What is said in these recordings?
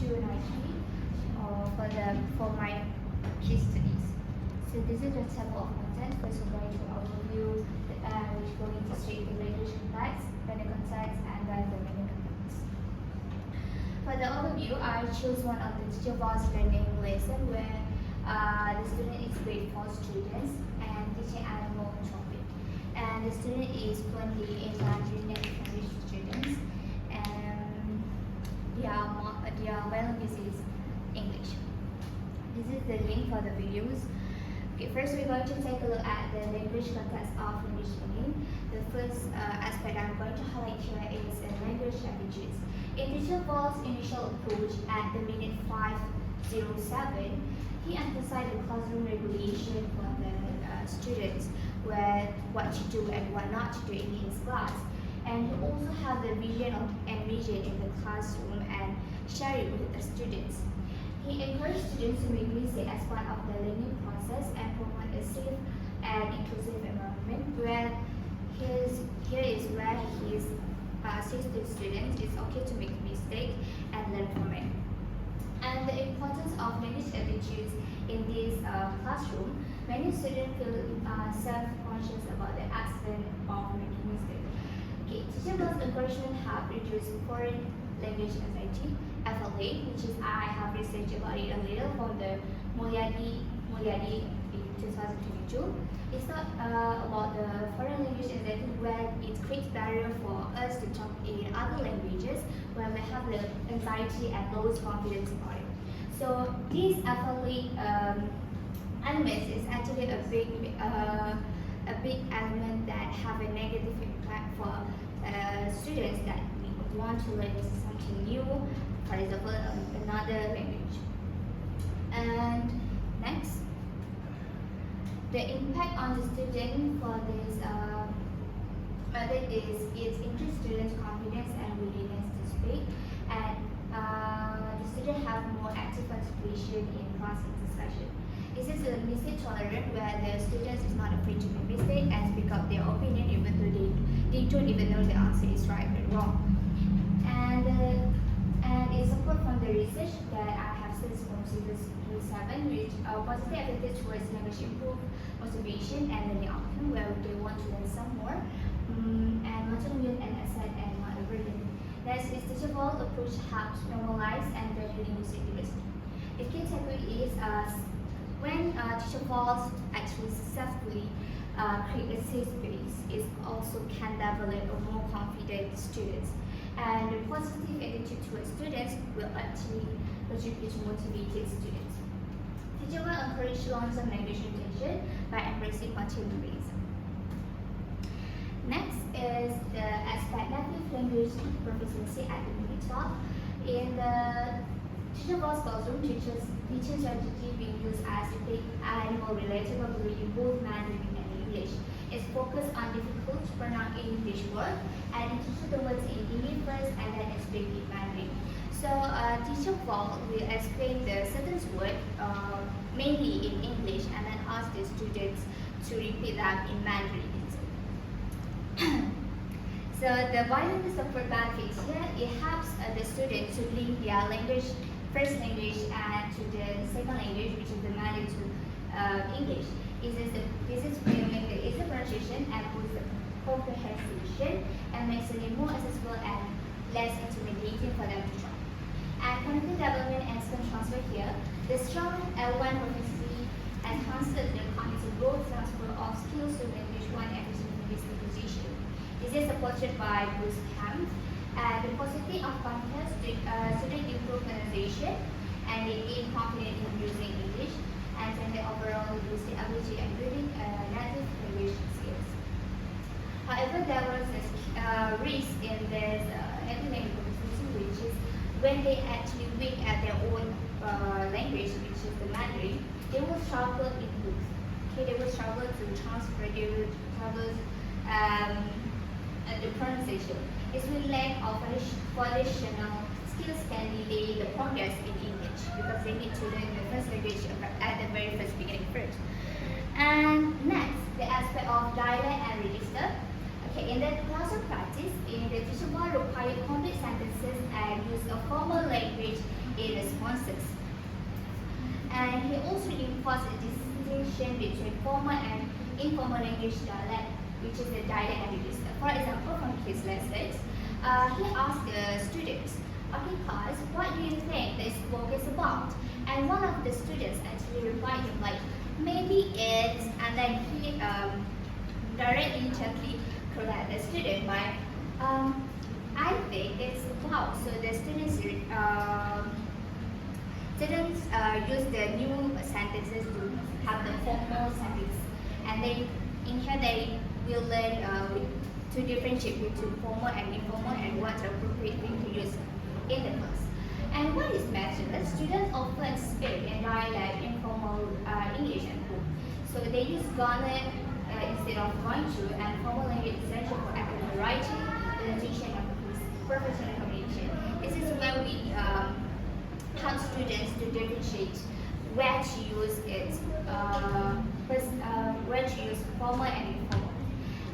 Tslb3293 for my case studies. So this is the table of content. First we're going to overview which we're going to state the language context, then the context, and then the meaning context. For the overview, I choose one of the teacher voice learning lesson where the student is grade 4 students and teaching animal topic. And the student is fluently in Mandarin and English students, and their language is English. This is the link for the videos. Okay, first we're going to take a look at the language context of English learning. The first aspect I'm going to highlight here is language attitudes. In Teacher Paul's initial approach at the minute 5:07, he emphasized the classroom regulation for the students, where what to do and what not to do in his class. And he also had the vision and mission in the classroom and share it with the students. He encouraged students to make music as part of the learning process and promote a safe and inclusive environment, where here is where he says to students it's okay to make mistakes and learn from it. And the importance of language attitudes in this classroom, many students feel self-conscious about the accident of making mistakes. Okay, teacher Bell's encouragement have reduced foreign language anxiety, FLA, which is I have researched about it a little from the Mulyadi in 2022. It's not about the foreign language anxiety where it creates barrier for us to talk in other languages where we have the anxiety and lowest confidence about it. So this FLA element is actually a big element that have a negative impact for students that want to learn something new, for example, another language. And next, the impact on the student for this method is it increases students' confidence and willingness to speak, and the students have more active participation in class discussion. This is a mistake tolerant where the students is not afraid to make mistakes and speak up their opinion even though they don't even know the answer is right or wrong. And it's support from the research that I have since from series 7, which positive attitude towards language improve motivation and learning outcome where they want to learn some more, and not to learn an asset and not a burden. Next is teachable approach helps normalize and value linguistic diversity. The key takeaway is when teacher Paul actually successfully create a safe space, it also can develop a more confident students. And the positive attitude towards students will actually contribute to motivated students. Teacher will encourage long-term language retention by embracing multilingualism. Next is the aspect native language proficiency at the minute 12. In the Teacher Paul's classroom, teaching strategy being used as a big animal-related vocabulary in both Mandarin and English. It's focused on difficult to pronounce English words and teach the words in English first and then explain in Mandarin. So Teacher Paul will explain the sentence word mainly in English and then ask the students to repeat that in Mandarin. So the bilingual support benefits here, it helps the students to link their language, first language and to the second language, which is the Mandarin to English. This is promoting the easy pronunciation and boosts the comprehension and makes it more accessible and less intimidating for them to try. And cognitive development and skill transfer here, the strong L1 proficiency enhances the cognitive growth transfer of skills to language 1 and linguistic acquisition. This is supported by Bruce Camp. And the positivity of confidence, students improve pronunciation and they gain confidence in using English and then the overall linguistic ability and building native language skills. However, there was a risk in this native language proficiency, which is when they actually weak at their own language, which is the Mandarin, they will struggle in books. Okay, they will struggle to transfer, they will struggle the pronunciation. It's with lack of foundational skills can delay the progress in English because they need to learn the first language at the very first beginning first. And next, the aspect of dialect and register. Okay, in the classroom practice, the teacher will require complete sentences and use a formal language in a And he also enforced a distinction between formal and informal language dialect, which is the dialect languages. For example, from his lessons, he asked the students, okay class, what do you think this book is about? And one of the students actually replied him like, maybe it's, and then he directly gently corrected the student by, I think it's about. So the students use the new sentences to have the formal sentence, and then in here they will learn to differentiate between formal and informal and what's the appropriate thing to use in the class. And what is matter? Students often speak in dialect informal English and home. So they use gonna instead of going to, and formal language is essential for academic writing, presentation, and professional communication. This is where we help students to differentiate where to use it, where to use formal and informal.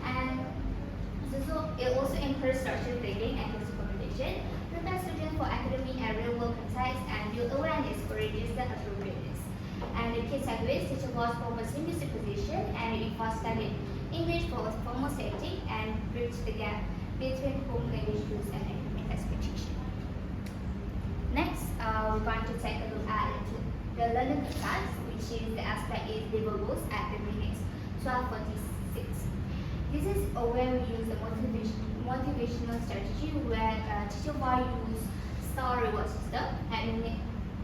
And so it also encourages structured thinking and critical communication, prepare students for academic and real-world context, and build awareness for register appropriateness. And the key takeaways: teacher was formal linguistic position, and it was studied English for a formal setting and bridge the gap between home language use and academic expectation. Next, we're going to take a look at the learning context, which is the aspect is deliverables at the minutes 12:46. This is where we use the motivational strategy where teacher will use star reward system. At minute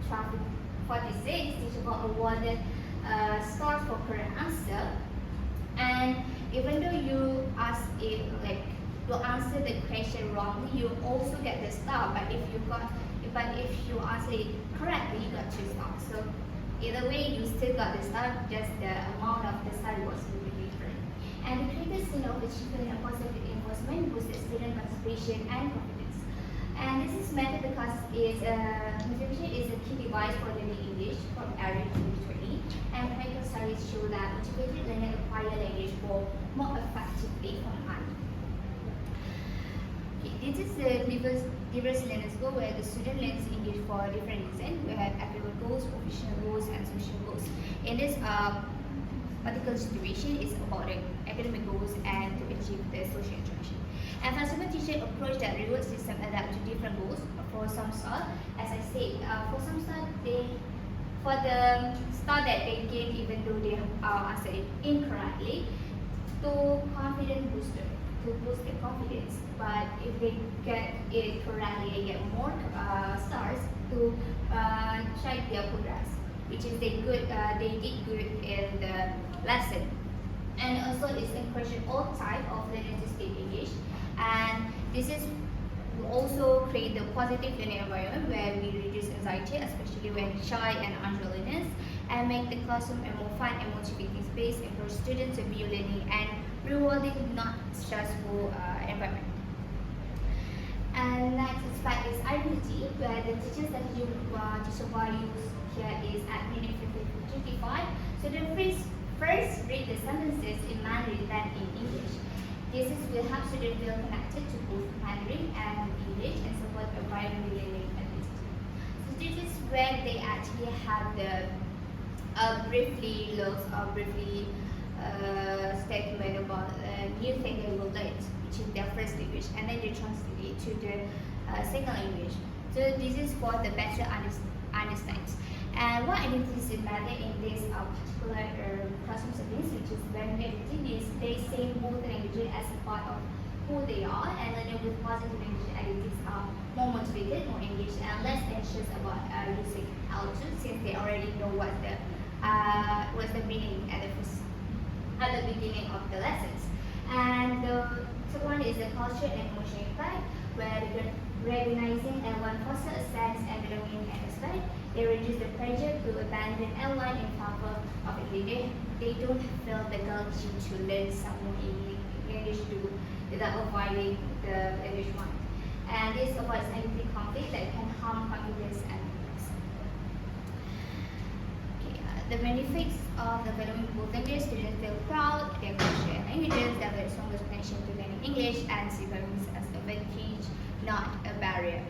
12:46, teacher will awarded stars for correct answer. And even though you ask it like you answer the question wrongly, you also get the star. But if you answer it correctly, you got 2 stars. So either way, you still got the star. Just the amount of the star was will be different. And the greatest sin of achievement and positive reinforcement boosts student participation and confidence. And this is method because motivation is a key device for learning English from ALIA 2020. And clinical studies show that motivated learners acquire language more effectively from mind. This is the diverse learners goal where the student learns English for different reasons. We have academic goals, professional goals, and social goals. In this particular situation, is about the academic goals and to achieve the social interaction. And flexible teaching approach that reward system adapt to different goals. For some star, as I said, for some star for the star that they gain even though they answered it incorrectly, to confidence booster, to boost their confidence. But if they get it correctly, they get more stars to check their progress, which is they did good in the lesson. And also it's encouraging all type of learners to speak English. And this is also create the positive learning environment where we reduce anxiety, especially when shy and unsure learners, and make the classroom a more fun and motivating space, encourage students to be learning and rewarding, not stressful environment. And next aspect is identity, where the teachers that you teacher use here is at minute 55. So the first read the sentences in Mandarin then in English. This will help students feel connected to both Mandarin and English and support a bilingual learning ability. So this is where they actually have the briefly statement about new thing they will learn, which is their first language, and then they translate it to the second language. So this is for the better understand. And what identity matter in this particular classroom settings, which is when identity is they say both languages as a part of who they are, and learning with positive language identities are more motivated, more engaged, and less anxious about using L2 since they already know what's the meaning at the beginning of the lessons. And the second one is the culture and emotional impact, where recognizing L1 foster a sense and belonging and respect. They reduce the pressure to abandon L1 in favor of English. They don't feel the guilty to learn some more English too without avoiding the English one. And this avoids any conflict that can harm confidence and progress. The benefits of the developing both languages: students feel proud, their culture and languages, develop stronger connection to learning English, and see learning as an advantage, not a barrier.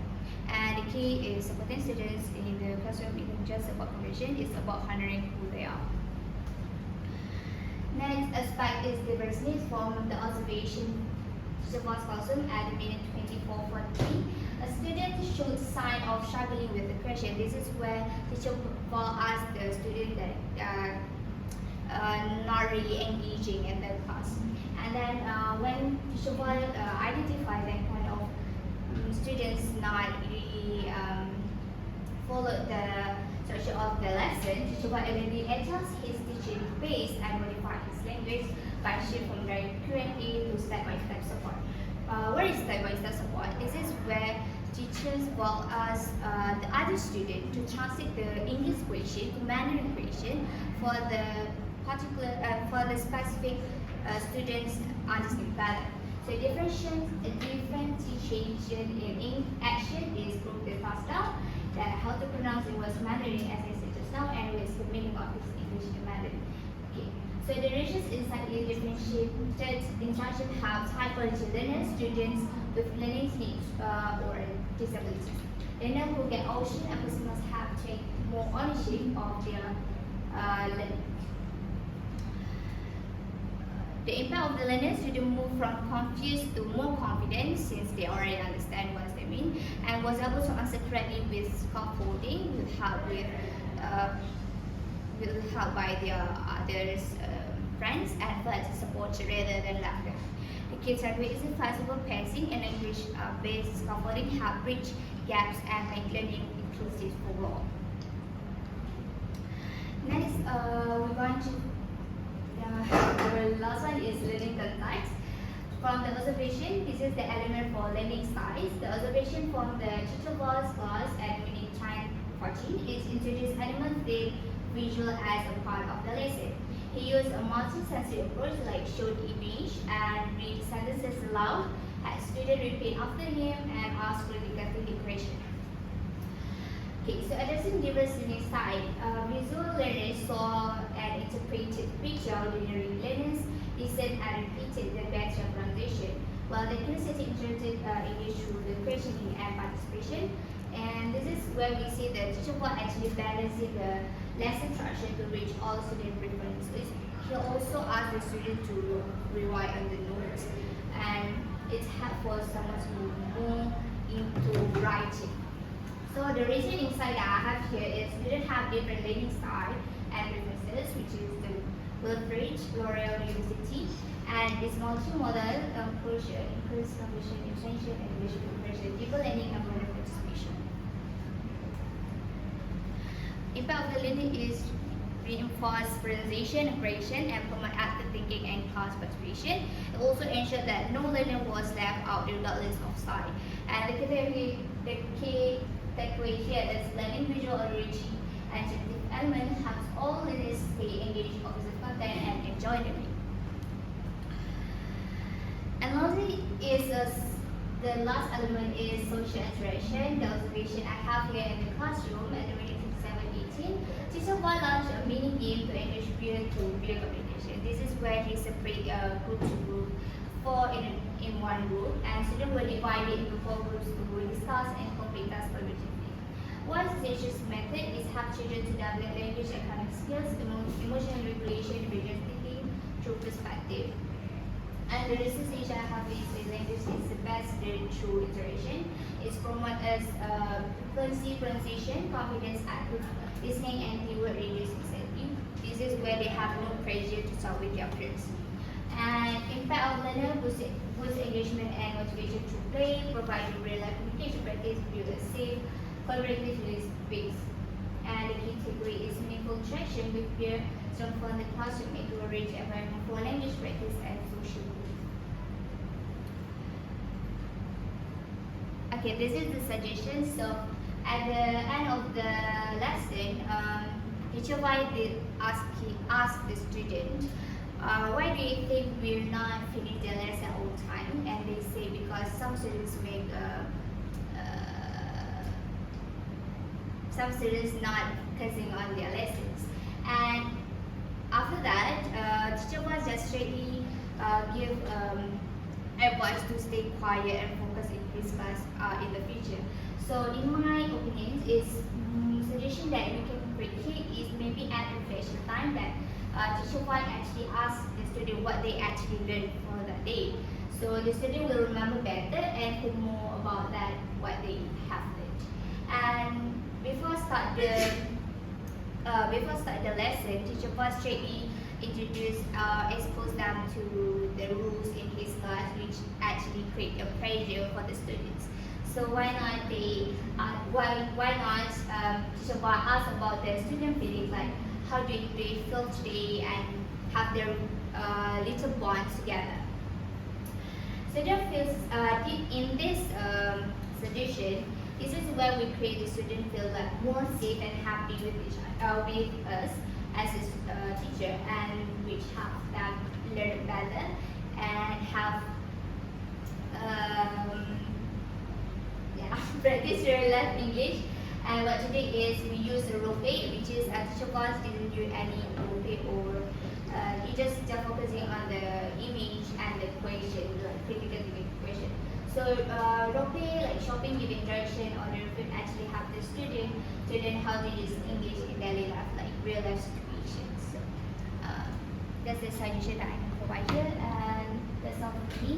And the key is supporting students in the classroom isn't just about conversation, it's about honoring who they are. Next aspect is diversity from the observation teacher was classroom at minute 24:43. A student showed sign of struggling with the question. This is where teacher will ask the student that not really engaging in the class. And then when teacher will identify that kind of students not really follow the structure of the lesson, teacher will immediately adjust his teaching pace and modify his language by shift from direct Q&A to step-by-step support. What is step-by-step support? This is where teachers will ask the other student to translate the English question to Mandarin question for the specific students' understanding pattern. So differentiation in action is prove the fast down that how to pronounce it was Mandarin as I said just now, and what is the meaning of this English in Mandarin. Okay. So the regions inside the differentiated instruction helps high quality learners, students with learning needs or disabilities. Learners who get option and must have take more ownership of their learning. The impact of the learners student move from confused to more confident since they already understand what they mean and was able to answer correctly with scaffolding with help by their others friends and further support rather than laughter. The kids are is a flexible pacing and language-based scaffolding help bridge gaps and make learning inclusive for all. Next, we're going to our last one is learning context. From the observation, this is the element for learning styles. The observation from the teacher was class at minute time 14 is introduced animated visual as a part of the lesson. He used a multi-sensory approach like showed image and read sentences aloud, had students repeat after him and ask critical thinking questions. Okay, so addressing diverse learning style, visual learners saw and interpreted picture, ordinary learners listened and repeated the better pronunciation, while the kinesthetic interpreted English through the questioning and participation. And this is where we see the teacher was actually balancing the lesson structure to reach all student preferences. He also asked the student to rely on the notes, and it's helpful for someone to move into writing. So the reason inside that I have here is students have different learning style and preferences, which is the Wilbridge, L'Oreal University, and this multimodal approach includes conversation, intention, and visual comprehension, deeper learning, and broader participation. Impact of the learning is reinforce pronunciation, aggression, and promote active thinking and class participation. It also ensures that no learner was left out regardless of style. And the key takeaway here is learning visual origin and scientific element helps all learners stay engaged, observe content, and enjoy learning. And lastly the last element is social interaction. The observation I have here in the classroom at the minute 57:18. Teacher will launch a mini game to engage peer to peer communication. This is where he separates group to group, four in one group, and students were divided into 4 groups to discuss and complete tasks collaboratively. One teacher's method is help children to develop language and academic skills, emotional regulation, regional thinking through perspective. And the research stage I have is the language is the best learned through interaction. It's promoted as fluency, pronunciation, confidence, active listening, and keyword reducing sensitivity. This is where they have no pressure to solve with their peers. And impact of learner boost engagement and motivation through play, provide real-life communication practice, build a safe, collaborative space. And the key takeaway is meaningful interaction with peer, strengthen the classroom into a rich environment for language practice and social growth. Okay, this is the suggestion. So at the end of the lesson, teacher did ask the student, why do you think we're not finish the lesson all the time? And they say because some students not focusing on their lessons. And after that, teacher was just straightly give advice to stay quiet and focus in his class in the future. So in my opinions is suggestion that we can create here is maybe add reflection time that teacher one actually ask the student what they actually learned for that day. So the student will remember better and think more about that what they have learned. And before start the lesson, teacher first straightly expose them to the rules in his class, which actually create a pressure for the students. So why not teacher one ask about the student feelings, like how do they feel today, and have their little bonds together. Student feels in this suggestion. This is where we create the student feel like more safe and happy with with us as a teacher, and which help them learn better and have practice real life English. And what today is we use a role play, which is teacher class didn't do any role play, or you just focusing on the image and the question, like critical thinking question. So role play like shopping, giving direction, or the refrain actually help the student to learn how to use English in daily life, like real life situations. So that's the suggestion that I can provide here, and that's all for me.